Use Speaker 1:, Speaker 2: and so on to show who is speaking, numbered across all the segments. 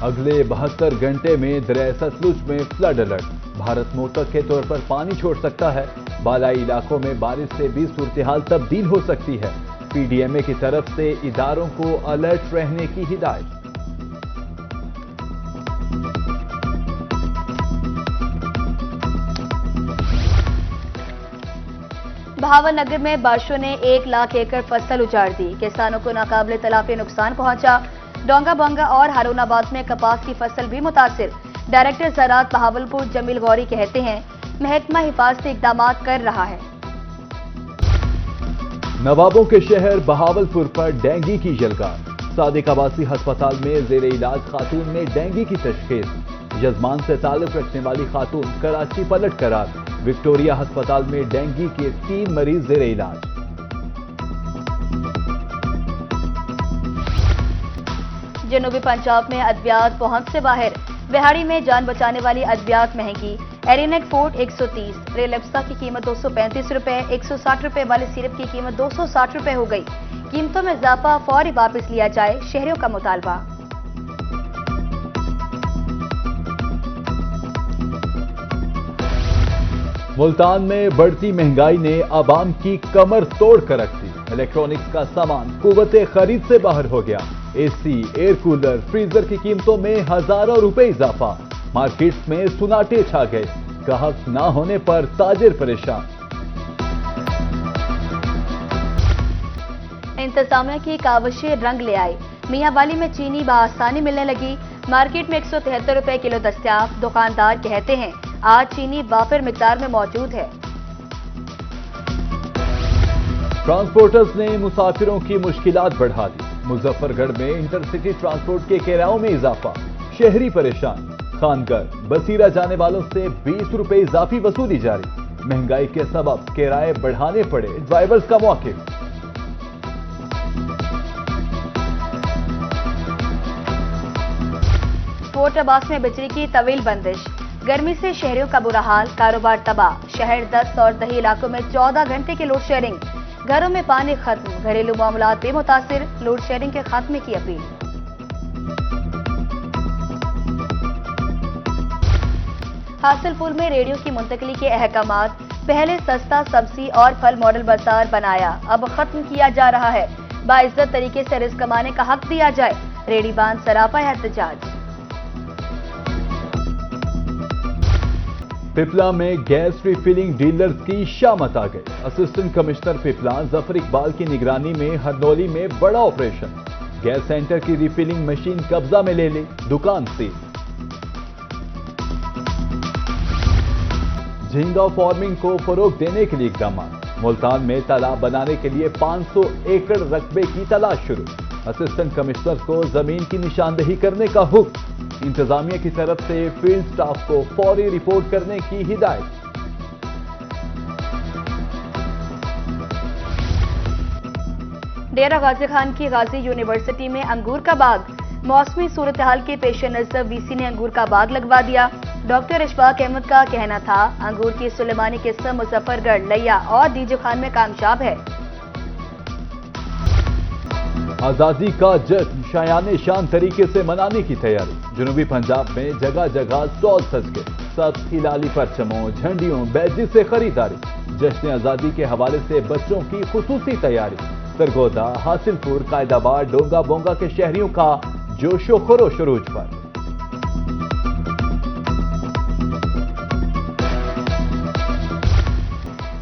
Speaker 1: अगले 72 घंटे में दरिया सतलुज में फ्लड अलर्ट। भारत मोहतक के तौर पर पानी छोड़ सकता है। बालाई इलाकों में बारिश से भी सूरत-ए-हाल तब्दील हो सकती है। पीडीएमए की तरफ से इदारों को अलर्ट रहने की हिदायत।
Speaker 2: भावनगर में बारिशों ने 1 लाख एकड़ फसल उजाड़ दी। किसानों को नाकाबिले तलाफी नुकसान पहुंचा। डोंगा बोंगा और हारूनाबाद में कपास की फसल भी मुतासिर। डायरेक्टर ज़राअत बहावलपुर जमील गौरी कहते हैं, महकमा हिफाजती इकदाम कर रहा है।
Speaker 1: नवाबों के शहर बहावलपुर पर डेंगू की यलगार। सादिक आवासी अस्पताल में जेर इलाज खातून में डेंगू की तशखीस। यजमान से ताल्लुक रखने वाली खातून कराची पलट करार। विक्टोरिया अस्पताल में डेंगू के 3 मरीज जेर इलाज।
Speaker 2: जनूबी पंजाब में अद्वियात पहुंच से बाहर। बिहाड़ी में जान बचाने वाली अद्वियात महंगी। एरिनेट फोर्ट 130, रेलेप्सा की कीमत 235 रुपए, 160 रुपए वाले सिरप की कीमत 260 रुपए हो गई। कीमतों में इजाफा फौरी वापस लिया जाए, शहरियों का मुतालबा।
Speaker 1: मुल्तान में बढ़ती महंगाई ने आवाम की कमर तोड़ कर रख दी। इलेक्ट्रॉनिक्स का सामान कुव्वते खरीद से बाहर हो गया। एसी, एयर कूलर, फ्रीजर की कीमतों में हजारों रुपए इजाफा। मार्केट्स में सुनाटे छा गए। ग्राहक ना होने पर ताजिर परेशान।
Speaker 2: इंतजामिया की काविशें रंग ले आई। मियांवाली में चीनी बआसानी मिलने लगी। मार्केट में 173 रुपए किलो दस्तयाब। दुकानदार कहते हैं, आज चीनी वाफिर मिकदार में मौजूद है।
Speaker 1: ट्रांसपोर्टर्स ने मुसाफिरों की मुश्किलात बढ़ा दी। मुजफ्फरगढ़ में इंटरसिटी ट्रांसपोर्ट के किरायों में इजाफा। शहरी परेशान। खानगढ़ बसीरा जाने वालों से 20 रुपए इजाफी वसूली जारी। महंगाई के सबब किराए बढ़ाने पड़े ड्राइवर्स का मौक़िफ़।
Speaker 2: कोट अब्बास में बिजली की तवील बंदिश। गर्मी से शहरियों का बुरा हाल। कारोबार तबाह। शहर 10 और दही इलाकों में 14 घंटे की लोड शेयरिंग। घरों में पानी खत्म। घरेलू मामलात भी मुतासिर। लोड शेयरिंग के खात्मे की अपील। हासिलपुर में रेडियो की मुंतकली के अहकामात। पहले सस्ता सब्जी और फल मॉडल बाजार बनाया, अब खत्म किया जा रहा है। बाइज्जत तरीके से रिस्क कमाने का हक दिया जाए। रेडी बांध सरापा एहतजाज।
Speaker 1: पिपला में गैस रिफिलिंग डीलर्स की शामत आ गई। असिस्टेंट कमिश्नर पिपला जफर इकबाल की निगरानी में हरनौली में बड़ा ऑपरेशन। गैस सेंटर की रिफिलिंग मशीन कब्जा में ले ली। दुकान सील। झींगा फार्मिंग को फरोग देने के लिए इकदाम। मुल्तान में तालाब बनाने के लिए 500 एकड़ रकबे की तलाश शुरू। असिस्टेंट कमिश्नर को जमीन की निशानदेही करने का हुक्म। इंतजामिया की तरफ से फील्ड स्टाफ को फौरी रिपोर्ट करने की हिदायत।
Speaker 2: डेरा गाजी खान की गाजी यूनिवर्सिटी में अंगूर का बाग। मौसमी सूरत हाल के पेश नजर वीसी ने अंगूर का बाग लगवा दिया। डॉक्टर इशफाक अहमद का कहना था, अंगूर की सुलेमानी किस्म मुजफ्फरगढ़, लिया और डीजे खान में कामयाब है।
Speaker 1: आजादी का जश्न शायाने शान तरीके से मनाने की तैयारी। जनूबी पंजाब में जगह जगह स्टॉल सज गए। सब हिलाली परचमों, झंडियों, बैजी से खरीदारी। जश्न आजादी के हवाले से बच्चों की खुसूसी तैयारी। सरगोदा, हासिलपुर, कायदाबाद, डोंगा बोंगा के शहरियों का जोशो खरोश अरूज पर।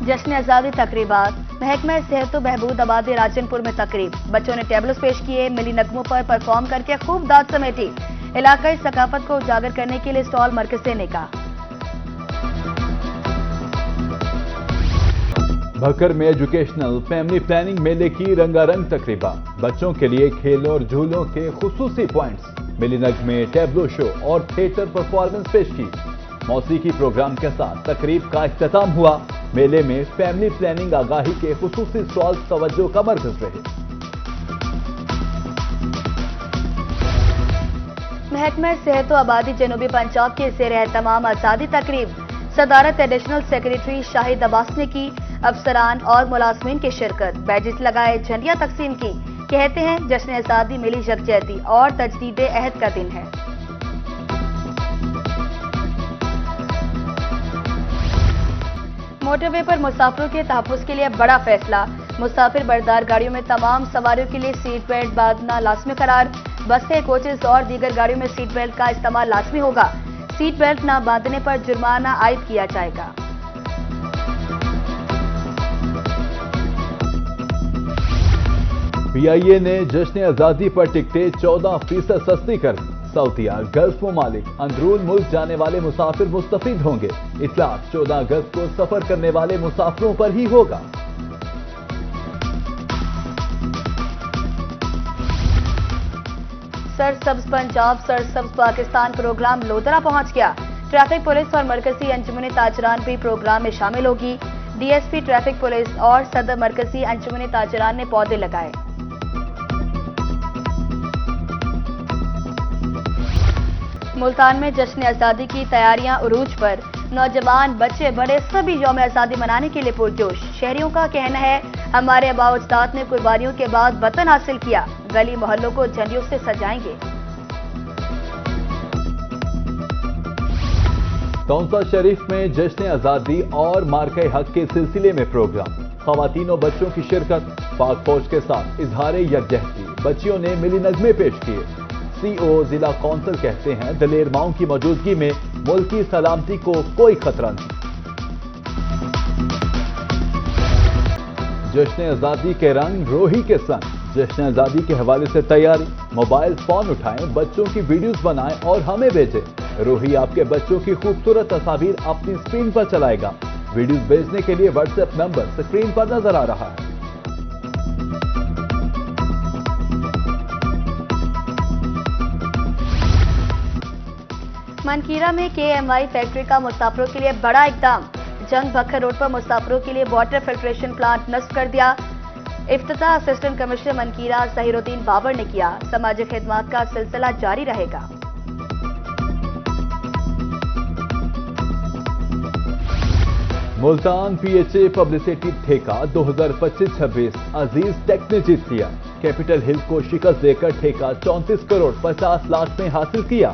Speaker 2: जश्न आजादी तकरीबात। महकमा सेहत बहबूद आबादी राजनपुर में तकरीब। बच्चों ने टेबल्स पेश किए। मिली नगमों पर परफॉर्म करके खूब दाद समेटी। इलाकाई सकाफत को उजागर करने के लिए स्टॉल मरकज से निकाह।
Speaker 1: भक्कर में एजुकेशनल फैमिली प्लानिंग मेले की रंगारंग तकरीबा। बच्चों के लिए खेलों और झूलों के खुसूसी पॉइंट्स। मिली नगमे, टेबलो शो और थिएटर परफॉर्मेंस पेश की। मौसीकी प्रोग्राम के साथ तकरीब का इख्तिताम हुआ। मेले में फैमिली प्लानिंग आगाही के खुसूसी स्टॉल्स तवज्जो का मरकज रहे।
Speaker 2: महकमा सेहत व आबादी जनूबी पंजाब के ज़ेर एहतमाम आजादी तकरीब। सदारत एडिशनल सेक्रेटरी शाहिद अब्बास ने की। अफसरान और मुलाजमीन की शिरकत। बैजेस लगाए, झंडियां तकसीम की। कहते हैं, जश्न आजादी मिली यकजहती और तजदीद अहद का दिन है। موٹر وے پر مسافروں کے تحفظ کے لیے بڑا فیصلہ، مسافر بردار گاڑیوں میں تمام سواریوں کے لیے سیٹ بیلٹ باندھنا لازمی قرار، بسیں، کوچز اور دیگر گاڑیوں میں سیٹ بیلٹ کا استعمال لازمی ہوگا، سیٹ بیلٹ نہ باندھنے پر جرمانہ عائد کیا جائے گا۔
Speaker 1: پی آئی اے نے جشن آزادی پر ٹکٹیں 14% سستی کر دی، سعودیہ، گلف ممالک، اندرون ملک جانے والے مسافر مستفید ہوں گے، اطلاق 14 اگست کو سفر کرنے والے مسافروں پر ہی ہوگا۔
Speaker 2: سرسبز پنجاب سرسبز پاکستان پروگرام لودرا پہنچ گیا، ٹریفک پولیس اور مرکزی انجمن تاجران بھی پروگرام میں شامل ہوگی، D S P traffic police اور صدر مرکزی انجمن تاجران نے پودے لگائے۔ ملتان میں جشن آزادی کی تیاریاں عروج پر، نوجوان، بچے، بڑے سبھی یوم آزادی منانے کے لیے پرجوش، شہریوں کا کہنا ہے ہمارے آباء و اجداد نے قربانیوں کے بعد وطن حاصل کیا، گلی محلوں کو جھنڈیوں سے سجائیں گے۔
Speaker 1: تونسا شریف میں جشن آزادی اور مارکہ حق کے سلسلے میں پروگرام، خواتین و بچوں کی شرکت، پاک فوج کے ساتھ اظہار یکجہتی، بچیوں نے ملی نغمے پیش کیے۔ سی او ضلع کونسل کہتے ہیں دلیر ماؤں کی موجودگی میں ملک کی سلامتی کو کوئی خطرہ نہیں۔ جشن آزادی کے رنگ روہی کے سنگ، جشن آزادی کے حوالے سے تیاری، موبائل فون اٹھائیں، بچوں کی ویڈیوز بنائیں اور ہمیں بھیجیں۔ روہی آپ کے بچوں کی خوبصورت تصاویر اپنی اسکرین پر چلائے گا۔ ویڈیوز بھیجنے کے لیے واٹس ایپ نمبر اسکرین پر نظر آ رہا ہے۔
Speaker 2: منکیرا میں کے ایم آئی فیکٹری کا مسافروں کے لیے بڑا اقدام، جنگ بکھر روڈ پر مسافروں کے لیے واٹر فلٹریشن پلانٹ نصب کر دیا، افتتاح اسسٹنٹ کمشنر منکیرا ظہیر الدین بابر نے کیا، سماجی خدمات کا سلسلہ جاری رہے گا۔
Speaker 1: Multan P H A publicity ٹھیکہ 2025-26 عزیز ٹیک نے جیت لیا، کیپٹل ہل کو شکست دے کر ٹھیکہ 34 کروڑ 50 لاکھ میں حاصل کیا۔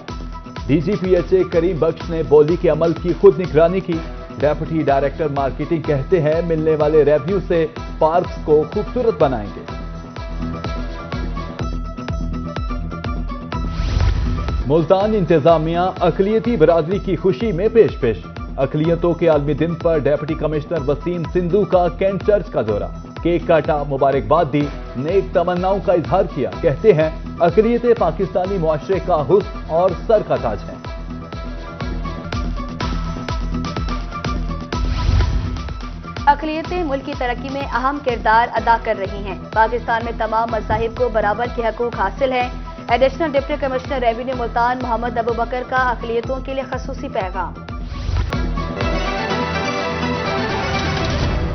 Speaker 1: ڈی جی پی ایچ اے کریم بخش نے بولی کے عمل کی خود نگرانی کی، ڈیپٹی ڈائریکٹر مارکیٹنگ کہتے ہیں ملنے والے ریونیو سے پارکس کو خوبصورت بنائیں گے۔ ملتان انتظامیہ اقلیتی برادری کی خوشی میں پیش، اقلیتوں کے عالمی دن پر ڈیپٹی کمشنر وسیم سندھو کا کینٹ چرچ کا دورہ، کیک کاٹا، مبارکباد دی، نیک تمناؤں کا اظہار کیا، کہتے ہیں اقلیتیں پاکستانی معاشرے کا حسن اور سر کا تاج ہیں۔
Speaker 2: اقلیتیں ملک کی ترقی میں اہم کردار ادا کر رہی ہیں، پاکستان میں تمام مذاہب کو برابر کے حقوق حاصل ہیں۔ Additional deputy commissioner revenue Multan Muhammad Abubakar کا اقلیتوں کے لیے خصوصی پیغام۔